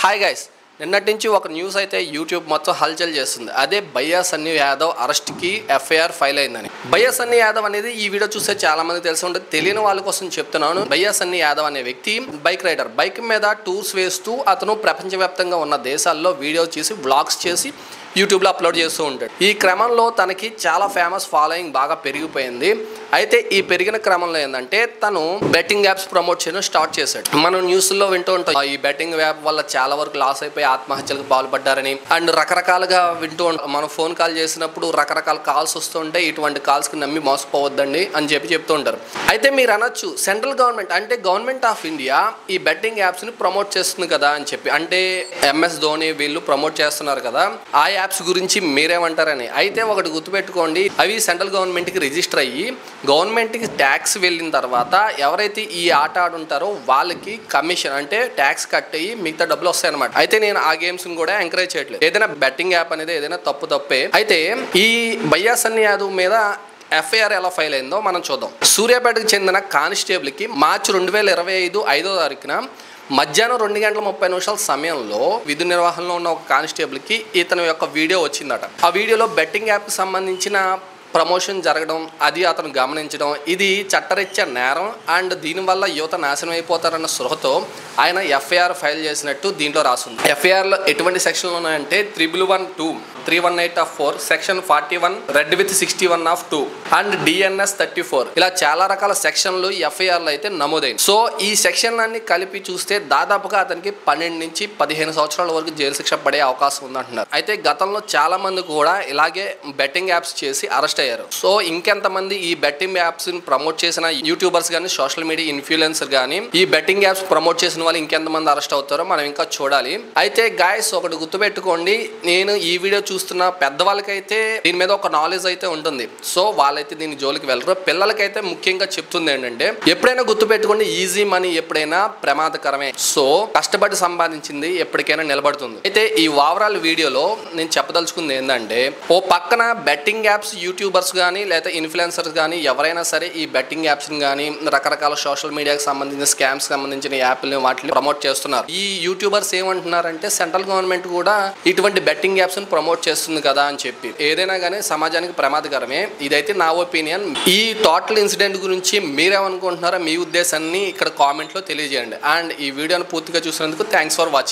Hi guys, నిన్నటి నుంచి ఒక న్యూస్ అయితే యూట్యూబ్ మొత్తం హల్చల్ చేస్తుంది. అదే భయ్యా సన్నీ యాదవ్ అరెస్ట్కి ఎఫ్ఐఆర్ ఫైల్ అయిందని. భయ్యా సన్నీ యాదవ్ అనేది ఈ వీడియో చూస్తే చాలా మంది తెలిసి ఉంటుంది. తెలియని వాళ్ళ కోసం చెప్తున్నాను. భయ్యా సన్నీ యాదవ్ అనే వ్యక్తి బైక్ రైడర్. బైక్ మీద టూర్స్ వేస్తూ అతను ప్రపంచవ్యాప్తంగా ఉన్న దేశాల్లో వీడియో చేసి వ్లాగ్స్ చేసి యూట్యూబ్లో అప్లోడ్ చేస్తూ ఉంటాడు. ఈ క్రమంలో తనకి చాలా ఫేమస్ ఫాలోయింగ్ బాగా పెరిగిపోయింది. అయితే ఈ పెరిగిన క్రమంలో ఏంటంటే తను బెట్టింగ్ యాప్స్ ప్రమోట్ చేయడం స్టార్ట్ చేశాడు. మనం న్యూస్లో వింటూ ఉంటాం ఈ బెట్టింగ్ యాప్ వల్ల చాలా వరకు లాస్ అయిపోయి ఆత్మహత్యలకు పాల్పడ్డారని. అండ్ రకరకాలుగా వింటూ ఉంటాం. మనం ఫోన్ కాల్ చేసినప్పుడు రకరకాల కాల్స్ వస్తుంటే ఇటువంటి కాల్స్కి నమ్మి మోసపోవద్దండి అని చెప్తూ ఉంటారు. అయితే మీరు అనొచ్చు, సెంట్రల్ గవర్నమెంట్ అంటే గవర్నమెంట్ ఆఫ్ ఇండియా ఈ బెట్టింగ్ యాప్స్ని ప్రమోట్ చేస్తుంది కదా అని చెప్పి. అంటే MS ధోని వీళ్ళు ప్రమోట్ చేస్తున్నారు కదా, ఆ యాప్స్ గురించి మీరేమంటారని. అయితే ఒకటి గుర్తుపెట్టుకోండి, అవి సెంట్రల్ గవర్నమెంట్కి రిజిస్టర్ అయ్యి గవర్నమెంట్కి ట్యాక్స్ వెళ్ళిన తర్వాత ఎవరైతే ఈ ఆట ఆడుంటారో వాళ్ళకి కమిషన్ అంటే ట్యాక్స్ కట్ అయ్యి మిగతా డబ్బులు వస్తాయన్నమాట. అయితే నేను ఆ గేమ్స్ని కూడా ఎంకరేజ్ చేయట్లేదు. ఏదైనా బెట్టింగ్ యాప్ అనేది ఏదైనా తప్పే. అయితే ఈ భయ్యా సన్నీ యాదవ్ మీద ఎఫ్ఐఆర్ ఎలా ఫైల్ అయిందో మనం చూద్దాం. సూర్యాపేటకు చెందిన కానిస్టేబుల్కి మార్చి 2025 5వ తారీఖున మధ్యాహ్నం 2:30 సమయంలో విధి నిర్వహణలో ఉన్న ఒక కానిస్టేబుల్కి ఇతని యొక్క వీడియో వచ్చిందట. ఆ వీడియోలో బెట్టింగ్ యాప్కి సంబంధించిన ప్రమోషన్ జరగడం, అది అతను గమనించడం, ఇది చట్టరీత్యా నేరం అండ్ దీనివల్ల యువత నాశనం అయిపోతారన్న స్పృహతో ఆయన ఎఫ్ఐఆర్ ఫైల్ చేసినట్టు దీంట్లో రాస్తుంది. ఎఫ్ఐఆర్లో ఎటువంటి సెక్షన్లు ఉన్నాయంటే 311(2), 318(4), section 41 red with 61(2) and DNS 34 ఇలా చాలా రకాల సెక్షన్లు ఎఫ్ఐఆర్లో అయితే నమోదైంది. సో ఈ సెక్షన్ అన్ని కలిపి చూస్తే దాదాపుగా అతనికి 12 నుంచి 15 సంవత్సరాల వరకు జైలు శిక్ష పడే అవకాశం ఉందంటున్నారు. అయితే గతంలో చాలా మంది కూడా ఇలాగే బెట్టింగ్ యాప్స్ చేసి అరెస్ట్ అయ్యారు. సో ఇంకెంతమంది ఈ బెట్టింగ్ యాప్స్ ప్రమోట్ చేసిన యూట్యూబర్స్ కానీ సోషల్ మీడియా ఇన్ఫ్లుయెన్సర్ కానీ ఈ బెట్టింగ్ యాప్స్ ప్రమోట్ చేసిన వాళ్ళు ఇంకెంతమంది అరెస్ట్ అవుతారో మనం ఇంకా చూడాలి. అయితే గాయస్ ఒకటి గుర్తుపెట్టుకోండి, నేను ఈ వీడియో చూస్తున్న పెద్దవాళ్ళకైతే దీని మీద ఒక నాలెడ్జ్ అయితే ఉంటుంది. సో వాళ్ళైతే దీని జోలికి వెళ్ళరు. పిల్లలకైతే ముఖ్యంగా చెప్తుంది ఏంటంటే ఎప్పుడైనా గుర్తుపెట్టుకోండి, ఈజీ మనీ ఎప్పుడైనా ప్రమాదకరమే. సో కష్టపడి సంపాదించింది ఎప్పటికైనా నిలబడుతుంది. అయితే ఈ ఓవరాల్ వీడియోలో నేను చెప్పదలుచుకుంది ఏంటంటే, ఓ పక్కన బెట్టింగ్ యాప్స్ యూట్యూబర్స్ కానీ లేదా ఇన్ఫ్లుయెన్సర్స్ కానీ ఎవరైనా సరే ఈ బెట్టింగ్ యాప్స్ కానీ రకరకాల సోషల్ మీడియాకి సంబంధించిన స్కామ్స్ సంబంధించిన యాప్లని వాటిని ప్రమోట్ చేస్తున్నారు. ఈ యూట్యూబర్స్ ఏమంటున్నారంటే సెంట్రల్ గవర్నమెంట్ కూడా ఇటువంటి బెట్టింగ్ యాప్స్ ని ప్రమోట్ చేస్తుంది కదా అని చెప్పి. ఏదైనా కానీ సమాజానికి ప్రమాదకరమే. ఇదైతే నా ఒపీనియన్. ఈ టోటల్ ఇన్సిడెంట్ గురించి మీరేమనుకుంటున్నారో మీ ఉద్దేశాన్ని ఇక్కడ కామెంట్లో తెలియజేయండి. అండ్ ఈ వీడియోని పూర్తిగా చూసినందుకు థ్యాంక్స్ ఫర్ వాచింగ్.